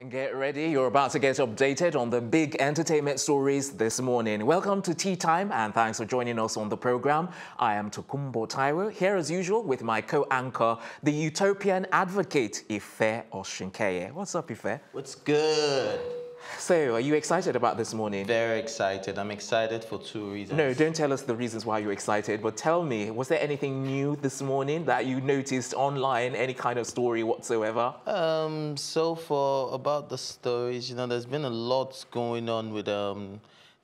Get ready, you're about to get updated on the big entertainment stories this morning. Welcome to Tea Time and thanks for joining us on the program. I am Tokumbo Taiwo, here as usual with my co-anchor, the utopian advocate, Ife Oshinkeye. What's up, Ife? What's good? So, are you excited about this morning? Very excited. I'm excited for two reasons. No, don't tell us the reasons why you're excited, but tell me, was there anything new this morning that you noticed online, any kind of story whatsoever? So for about the stories, there's been a lot going on with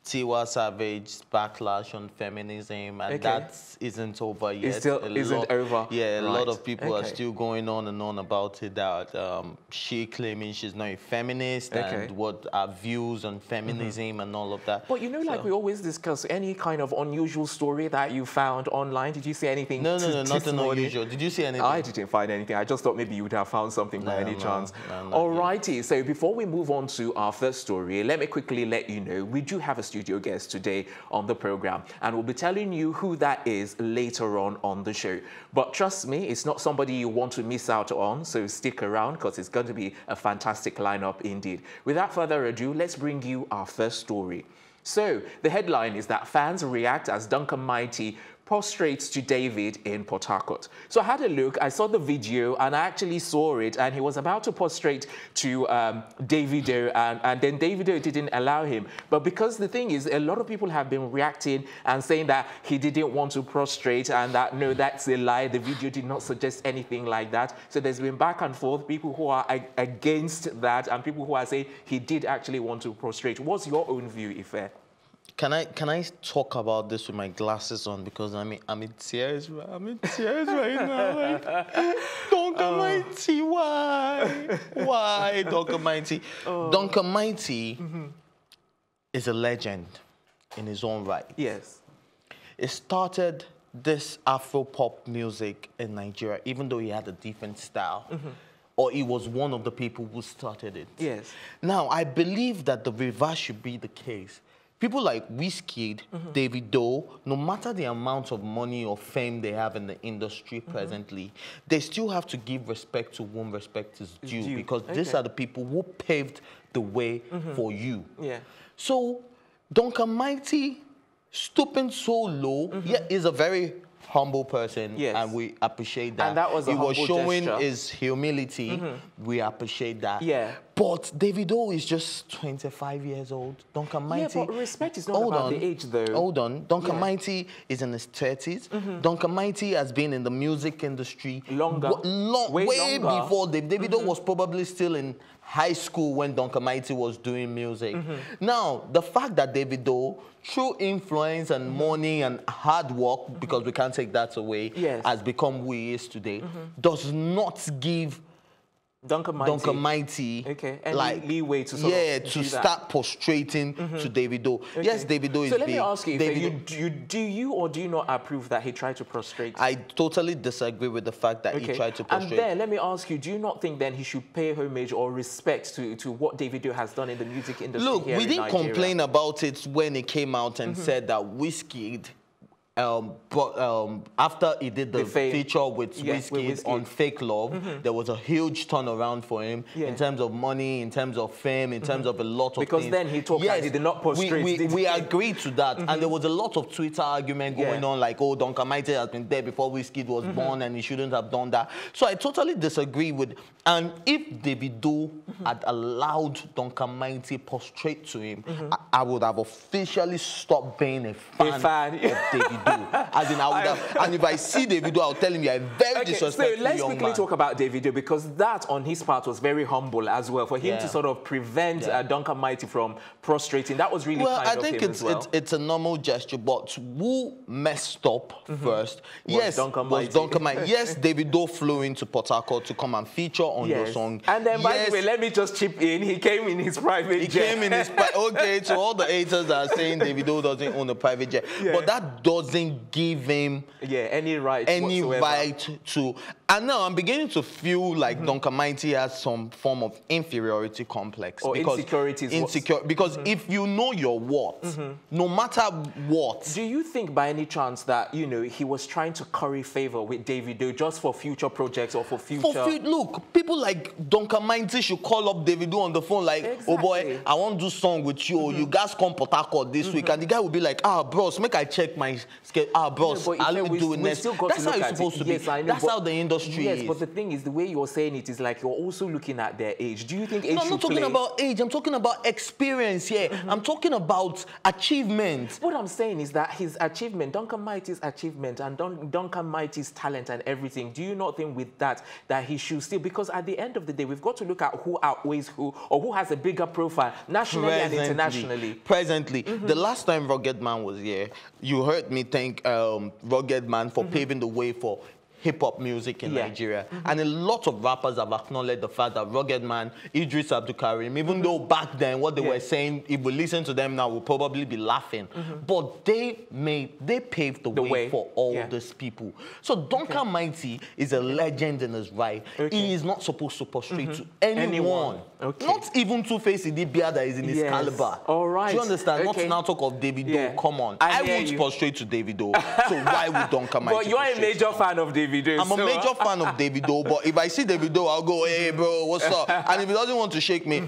Tiwa Savage's backlash on feminism, and that isn't over yet. It still isn't over? Yeah, a lot of people are still going on and on about it, that she claiming she's not a feminist and what our views on feminism and all of that. But like we always discuss, any kind of unusual story that you found online, did you see anything? No, nothing unusual. Did you see anything? I didn't find anything. I just thought maybe you would have found something by any chance. Alrighty, so before we move on to our first story, let me quickly let you know, we do have a studio guest today on the program, and we'll be telling you who that is later on the show. But trust me, it's not somebody you want to miss out on, so stick around because it's going to be a fantastic lineup indeed. Without further ado, let's bring you our first story. So, the headline is that fans react as Duncan Mighty prostrates to David in Port Harcourt. So I had a look, I saw the video, and I actually saw it, and he was about to prostrate to Davido, and then Davido didn't allow him. But because the thing is, a lot of people have been reacting and saying that he didn't want to prostrate, and that, no, that's a lie, the video did not suggest anything like that. So there's been back and forth, people who are against that, and people who are saying he did actually want to prostrate. What's your own view, Ife? Can I talk about this with my glasses on, because I'm in tears. I'm in tears right now. Like, Duncan Mighty, why Duncan Mighty? Duncan Mighty is a legend in his own right. Yes. It started this Afro-pop music in Nigeria, even though he had a different style. Or he was one of the people who started it. Yes. Now, I believe that the reverse should be the case. People like Wizkid, Davido, no matter the amount of money or fame they have in the industry presently, they still have to give respect to whom respect is due, because these are the people who paved the way for you. Yeah. So, Duncan Mighty, stooping so low, is a very humble person, and we appreciate that. And that was a humble gesture. He was showing his humility. We appreciate that. Yeah. But Davido is just 25 years old. Duncan Mighty... Yeah, but respect is not about the age, though. Hold on. Duncan Mighty is in his 30s. Duncan Mighty has been in the music industry... Longer. Way before. Davido was probably still in high school when Duncan Mighty was doing music. Now, the fact that Davido, through influence and money and hard work, because we can't take that away, has become who he is today, does not give Duncan Mighty any leeway to sort of to start prostrating to Davido. Yes, Davido is big. So let me ask you, do you or do you not approve that he tried to prostrate? I totally disagree with the fact that he tried to prostrate. And then let me ask you, do you not think then he should pay homage or respect to what Davido has done in the music industry? Look, we didn't complain about it when he came out and said that Wizkid, after he did the feature with Wizkid on Fake Love, there was a huge turnaround for him in terms of money, in terms of fame, in terms of a lot of things. Because then he talked and he did not prostrate. We agreed to that. And there was a lot of Twitter argument going on, like, oh, Duncan Mighty has been there before Wizkid was born and he shouldn't have done that. So I totally disagree with... And if Davido had allowed Duncan Mighty prostrate to him, I would have officially stopped being a fan of Davido. As in, I would have, and if I see Davido, I'll tell him you're a very disrespectful so let's quickly talk about Davido, because that on his part was very humble as well. For him to sort of prevent Duncan Mighty from prostrating, that was really kind of him as well. It's a normal gesture, but who messed up first? Was Duncan Mighty. Yes, Davido flew into Port Harcourt to come and feature on your song. And then, by the way, let me just chip in. He came in his private jet. He came in his okay, to all the haters that are saying Davido doesn't own a private jet. But that doesn't give him any right to... And now I'm beginning to feel like Duncan Mighty has some form of inferiority complex. Or insecurities. Insecure. Because if you know your worth, no matter what. Do you think by any chance that, you know, he was trying to curry favor with Davido just for future projects or for future? Look, people like Duncan Mighty should call up Davido on the phone like, exactly. Oh boy, I want to do song with you. You guys come Port Harcourt this week. And the guy will be like, bros, make I check my schedule. Bros, I'll let me do it next. That's how it's supposed to be. I know, that's how the industry is. Yes, but the thing is, the way you're saying it is like you're also looking at their age. Do you think age No, I'm not talking about age. I'm talking about experience here. I'm talking about achievement. What I'm saying is that his achievement, Duncan Mighty's achievement and Duncan Mighty's talent and everything, do you not think with that he should still, because at the end of the day, we've got to look at who outweighs who or who has a bigger profile nationally and internationally. Presently. The last time Rugged Man was here, you heard me thank Rugged Man for paving the way for hip-hop music in Nigeria. And a lot of rappers have acknowledged the fact that Rugged Man, Idris Abdulkarim, even though back then what they were saying, if we listen to them now, we'll probably be laughing. But they paved the way for all these people. So Duncan Mighty is a legend in his right. He is not supposed to prostrate to anyone. Not even Two-Face Idibia that is in his caliber. All right. Do you understand? Not to now talk of Davido. Come on. I won't prostrate to Davido. So why would Duncan Mighty? But you're a major fan of Davido. I'm a major fan of Davido, but if I see Davido, I'll go, hey, bro, what's up? And if he doesn't want to shake me,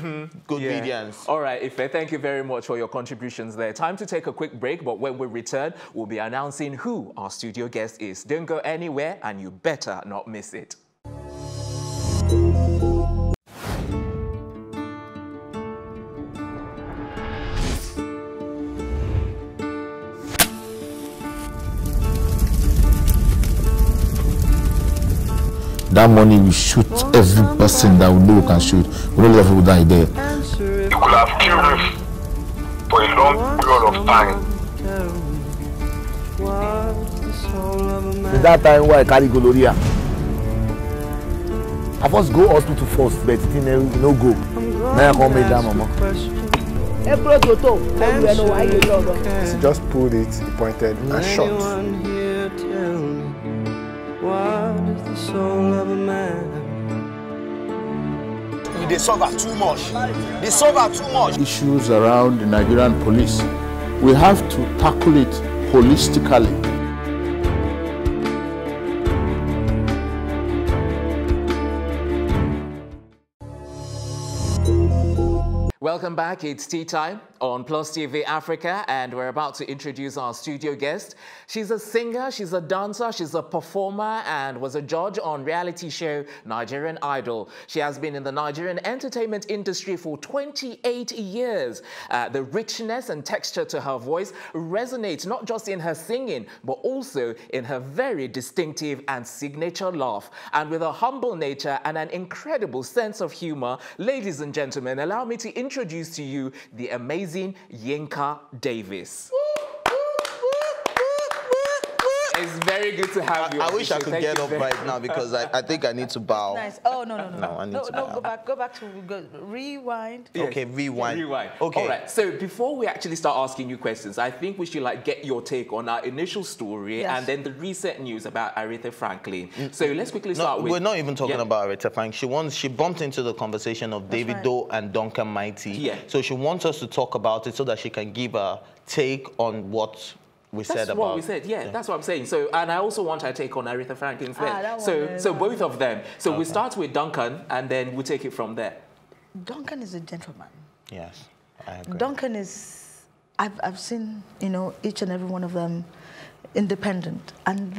good riddance. All right, Ife, thank you very much for your contributions there. Time to take a quick break, but when we return, we'll be announcing who our studio guest is. Don't go anywhere, and you better not miss it. That money we shoot every person that we know we can shoot. We don't let people die there. You could have killed me for a long period of time. That time why I carry gonorrhea. I first go hospital first, but it no go. Now I come make that mama. He just pulled it, he pointed and shot. What is the soul of a man? They suffer too much. They suffer too much. Issues around the Nigerian police, we have to tackle it holistically. Welcome back. It's tea time on Plus TV Africa, and we're about to introduce our studio guest. She's a singer, she's a dancer, she's a performer, and was a judge on reality show Nigerian Idol. She has been in the Nigerian entertainment industry for 28 years. The richness and texture to her voice resonates not just in her singing, but also in her very distinctive and signature laugh. And with a humble nature and an incredible sense of humor, ladies and gentlemen, allow me to introduce to you the amazing Yinka Davis. It's very good to have you. I wish I could get up right now because I think I need to bow. Nice. Oh, no. No, I need to bow. Go back to rewind. Yes. Okay, rewind. Okay. All right. So before we actually start asking you questions, I think we should get your take on our initial story and then the recent news about Aretha Franklin. So let's quickly start with... We're not even talking about Aretha Franklin. She bumped into the conversation of Davido and Duncan Mighty. Yeah. So she wants us to talk about it so that she can give a take on what we said about. That's what we said, that's what I'm saying. So, and I also want her take on Aretha Franklin. So both of them. So we start with Duncan, and then we'll take it from there. Duncan is a gentleman. Yes, I agree. Duncan is, I've seen, each and every one of them independent, and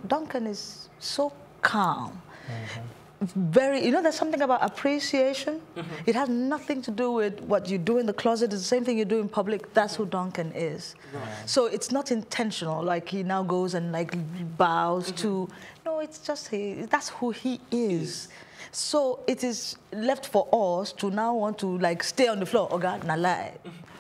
Duncan is so calm. Very, there's something about appreciation. It has nothing to do with what you do in the closet. It's the same thing you do in public. That's who Duncan is. So it's not intentional, like he now goes and bows to, no, it's just that's who he is. So it is left for us to now want to stay on the floor. Oh God, na lie.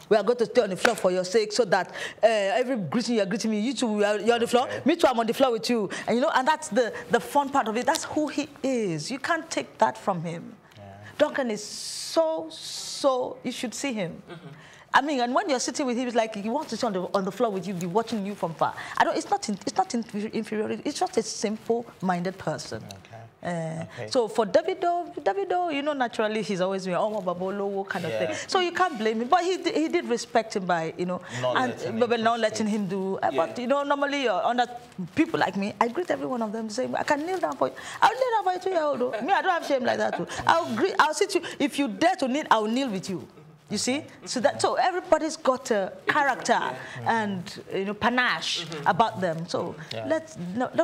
We are going to stay on the floor for your sake, so that every greeting you're greeting me, you too, you're on the floor. Me too, I'm on the floor with you. And and that's the fun part of it. That's who he is. You can't take that from him. Duncan is so, you should see him. I mean, and when you're sitting with him, it's like he wants to sit on the floor with you, be watching you from far. It's not inferiority. It's just a simple-minded person. Okay. So for Davido, you know, naturally he's always been babolo kind of thing. So you can't blame him. But he did respect him by, you know, not letting him do. But you know, normally under people like me, I greet every one of them saying, I can kneel down for you. I'll kneel down for you 2-year-old. Me, I don't have shame like that too. I'll sit you. If you dare to kneel, I'll kneel with you. You see, so everybody's got a character and panache about them. So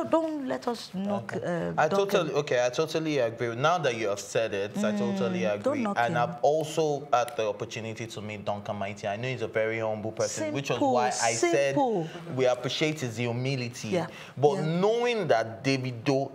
don't let us knock. I totally agree. Now that you have said it, I totally agree. And I've also had the opportunity to meet Duncan Mighty. I know he's a very humble person, which was why I said we appreciate his humility. But knowing that Davido,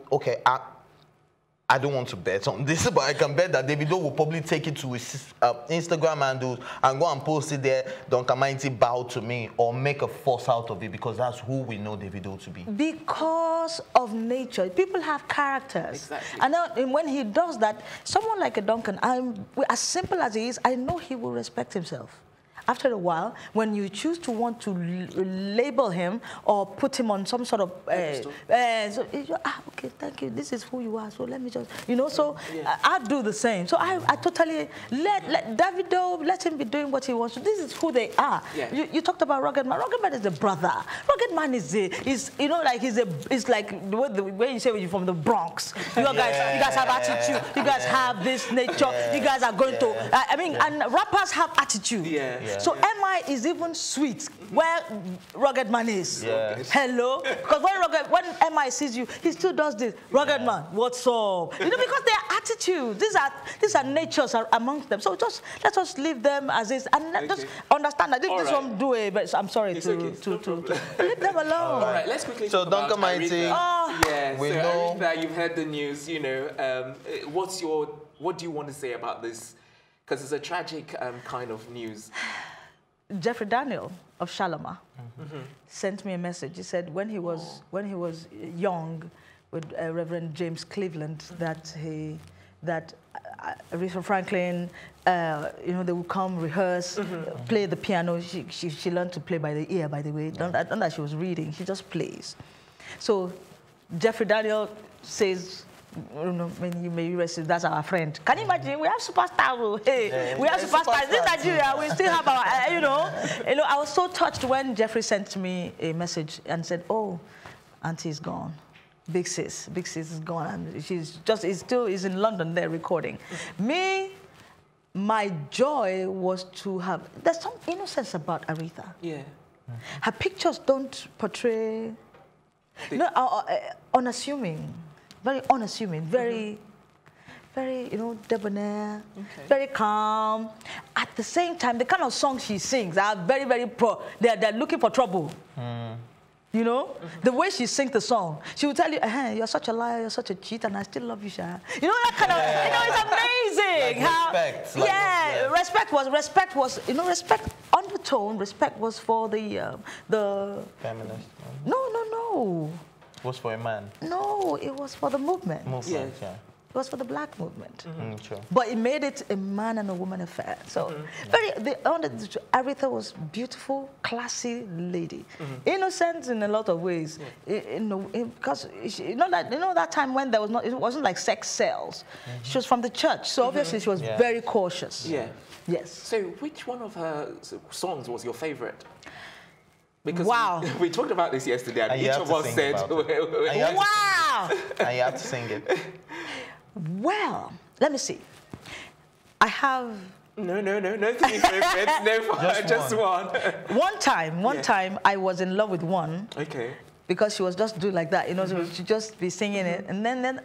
I don't want to bet on this, but I can bet that Davido will probably take it to his Instagram handle and go and post it there, Duncan Mighty bow to me, or make a fuss out of it, because that's who we know Davido to be. Because of nature. People have characters. Exactly. And when he does that, someone like a Duncan, as simple as he is, I know he will respect himself. After a while, when you choose to want to label him or put him on some sort of, okay, thank you, this is who you are, so let me just, so I do the same. So I totally let Davido, let him be doing what he wants to. This is who they are. Yeah. You talked about Rugged Man. Rugged Man is a brother. Rugged Man is like the way you say when you're from the Bronx. You guys have attitude. You guys have this nature. You guys are going to, and rappers have attitude. So MI is even sweet where Rugged Man is. Hello? Because when MI sees you, he still does this. Rugged Man, what's up? Because their attitude, these are natures amongst them. So just let us leave them as is and just understand that if this one do it, but I'm sorry to leave them alone. All right, let's quickly talk about Duncan Mighty. We know Aretha, you've heard the news, what do you want to say about this? Because it's a tragic kind of news. Jeffrey Daniel of Shalimar sent me a message. He said when he was young with Reverend James Cleveland that Aretha Franklin, they would come rehearse, play the piano. She learned to play by the ear, by the way. Not that she was reading, she just plays. So Jeffrey Daniel says, when you may rest, that's our friend. Can you imagine? We have superstars. Hey, we have superstars. In Nigeria, we still have our, I was so touched when Jeffrey sent me a message and said, "Oh, Auntie is gone. Big sis is gone, and she's is in London there recording." My joy was to have. There's some innocence about Aretha. Yeah. Her pictures don't portray, unassuming. Very unassuming, very, debonair, very calm. At the same time, the kind of songs she sings are very, very they're looking for trouble. The way she sings the song, she will tell you, you're such a liar, you're such a cheat, and I still love you, Sha. That kind of, it's amazing. Respect was, respect undertone, respect was for the feminist. No. It was for a man? No, it was for the movement. It was for the black movement. Sure. But it made it a man and a woman affair. So Aretha was beautiful, classy lady. Innocent in a lot of ways. Because that time when there was it wasn't like sex sales. She was from the church, so obviously she was very cautious. Yeah. Yes. So which one of her songs was your favorite? Because we talked about this yesterday, and each of us said, wow! And you have to sing it. Well, let me see. I have... No, three favorites. No, just one. One time, I was in love with one. Okay. Because she was just doing like that, so she'd just be singing it. And then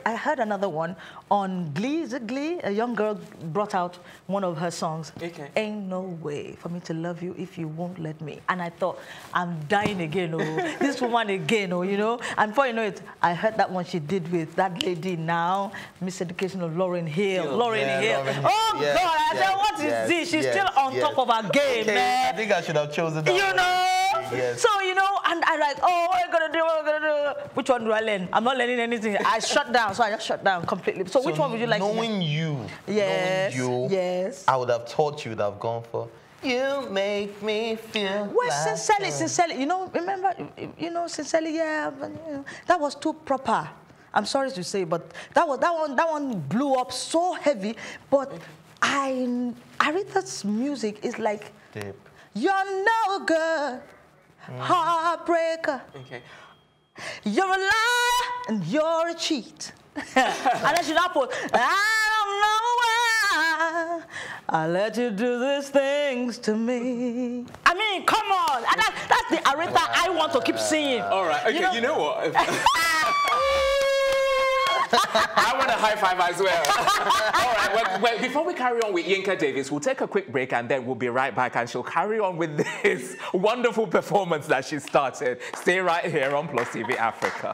I heard another one on Glee. Is it Glee? A young girl brought out one of her songs. Okay. Ain't no way for me to love you if you won't let me. And I thought, I'm dying again, this woman again, And before you know it, I heard that one she did with that lady now, Miss Education of Lauryn Hill. Lauryn Hill. God, I said, what is this? She's still on top of her game, man. I think I should have chosen that. Yes. So, and I like, oh, what am I gonna do? What am I gonna do? Which one do I learn? I'm not learning anything. I shut down, so I just shut down completely. So which one would you like? Knowing you, yes, knowing you, yes. I would have taught you would have gone for. You make me feel. Well, sincerely, you know, remember, you know, sincerely, yeah, but, you know, that was too proper. I'm sorry to say, but that one blew up so heavy. But Aretha's music is like, deep. You're no good, heartbreaker. Okay. You're a liar and you're a cheat. And then she not put, I don't know why I let you do these things to me. I mean, come on. And that's the Aretha I want to keep singing. All right. Okay. You know what? I want a high five as well. All right. Well, before we carry on with Yinka Davis, we'll take a quick break and then we'll be right back and she'll carry on with this wonderful performance that she started. Stay right here on Plus TV Africa.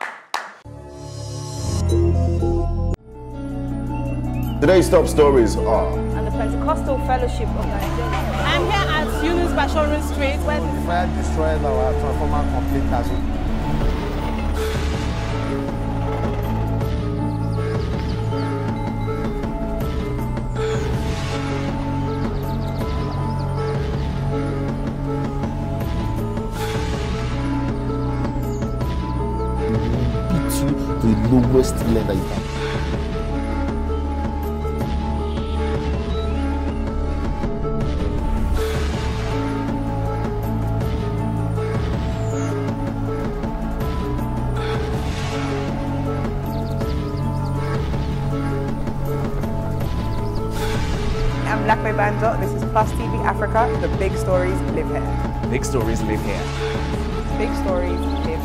Today's top stories are and the Pentecostal Fellowship of Nigeria. I'm here at Yunus Bashorin Street where the fire destroyed our transformer complete. The lowest level you can. I'm Lakme Banjo. This is Plus TV Africa. The big stories live here. Big stories live here. Big stories live here.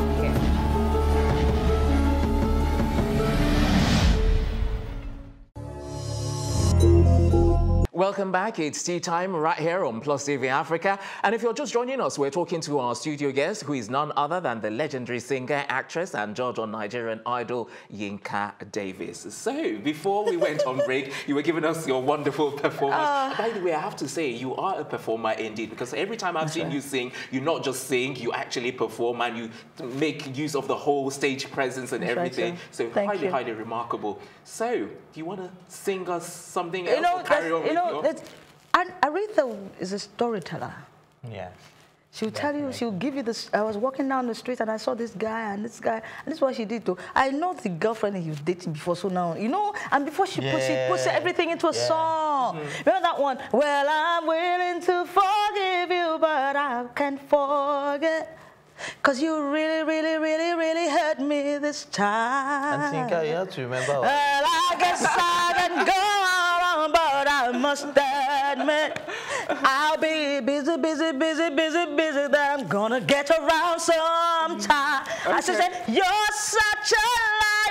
Welcome back. It's tea time right here on Plus TV Africa. And if you're just joining us, we're talking to our studio guest, who is none other than the legendary singer, actress, and judge on Nigerian Idol, Yinka Davis. So, before we went on break, you were giving us your wonderful performance. By the way, I have to say, you are a performer indeed, because every time I've seen you sing, you not just sing, you actually perform and you make use of the whole stage presence and everything. So, highly remarkable. So, do you want to sing us something else or carry on with and Aretha is a storyteller. Yeah. She'll tell you, she'll give you this. I was walking down the street and I saw this guy and this guy, and this is what she did too. I know the girlfriend he was dating before, so now, you know, and before she puts everything into a song. Remember that one? Well, I'm willing to forgive you, but I can't forget. Because you really hurt me this time. I think I have to remember. Well, I guess I can go on, but I must admit I'll be busy that I'm gonna get around sometime. Okay. I said, you're such a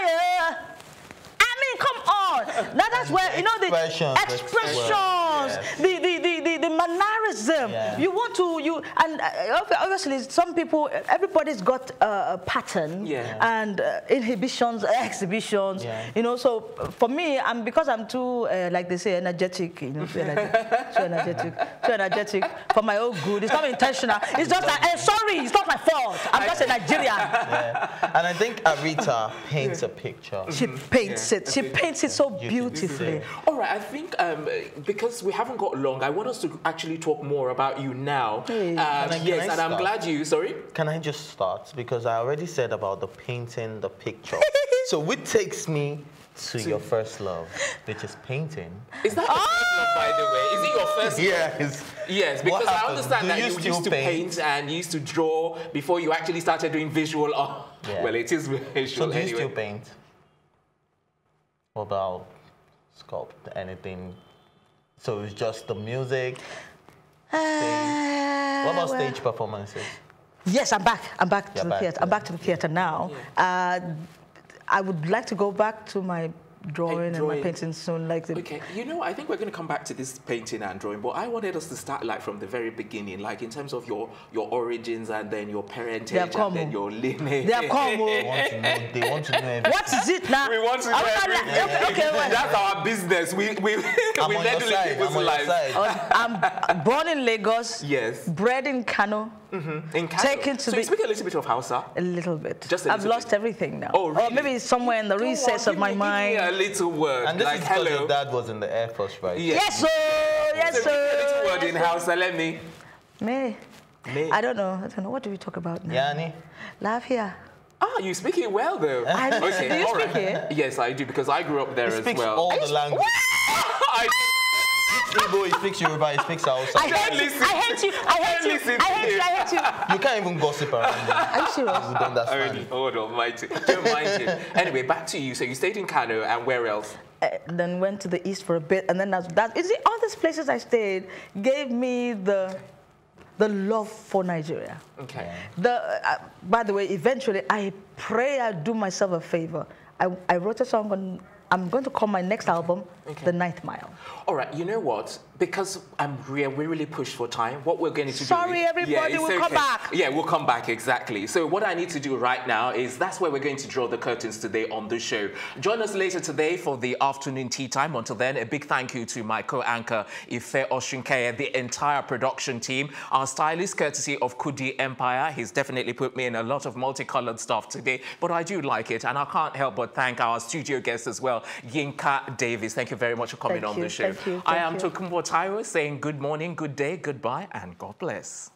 liar. I mean, come on. Now that's where, you know, the expressions, the mannerism. Yeah. You want to, and obviously some people, everybody's got a pattern and inhibitions, exhibitions, you know, so for me, because I'm too, like they say, energetic, you know, too energetic for my own good. It's not intentional. It's just that, sorry, it's not my fault. I'm just a Nigerian. Yeah. And I think Aretha paints a picture. She paints it. She paints it so beautifully. All right, I think because we haven't got long, I want us to actually talk more about you now. Yes, and I'm glad you, sorry? Can I just start? Because I already said about the painting, the picture. So which takes me to your first love, which is painting. Is that your first love, by the way? Is it your first love? Yes, because I understand that you used to paint and you used to draw before you actually started doing visual art. Yeah. Well, it is visual so do you still paint? What about sculpt, anything? So it's just the music? What about stage performances? Yes, I'm back. I'm back to the theatre. I'm back to the theatre now. I would like to go back to my drawing and my painting soon. Okay, you know, I think we're going to come back to this painting and drawing, but I wanted us to start like from the very beginning, like in terms of your origins and then your parentage and then your lineage. They have come. They want to know everything. What is it now? We want to know everything. Okay, that's our business. We I'm let on your them live side. people's I'm on your lives. side. I'm born in Lagos. Yes. Bred in Kano. In Kano. Taken to so the... you speak a little bit of Hausa? A little bit. Just a I've little lost bit. everything now. Oh, really? Or maybe it's somewhere in the recess of my mind. Give me a little word. And this like is because hello. your dad was in the Air Force, right? Yes, sir. Yes, So sir. give me a little word Yes, in sir. Hausa. Let me. Me. Me. I don't know. What do we talk about now? Yani? Laugh here. Ah, you speak it well though. I do. Okay, Do you all speak right. it? Yes, I do because I grew up there He as speaks well. all the languages. I He speaks Igbo, he speaks Yoruba, he speaks Hausa. I hate you. I hate you. I hate you. I hate you. You can't even gossip around him. Are you serious? You don't understand. Only, Lord Almighty. Don't mind him. Anyway, back to you. So you stayed in Kano, and where else? Then went to the east for a bit, and then that. You see, all these places I stayed gave me the love for Nigeria. Okay. By the way, eventually, I pray I do myself a favor. I wrote a song on. I'm going to call my next album The Ninth Mile. All right, you know what? Because we really pushed for time, what we're going to do... Sorry, everybody, we'll come back. Yeah, we'll come back, exactly. So what I need to do right now is that's where we're going to draw the curtains today on the show. Join us later today for the afternoon tea time. Until then, a big thank you to my co-anchor, Ife Oshinkeye, the entire production team, our stylist, courtesy of Kudi Empire. He's definitely put me in a lot of multicolored stuff today, but I do like it, and I can't help but thank our studio guests as well, Yinka Davis. Thank you very much for coming on the show. Thank you. I am Tokumbo Taiwo saying good morning, good day, goodbye, and God bless.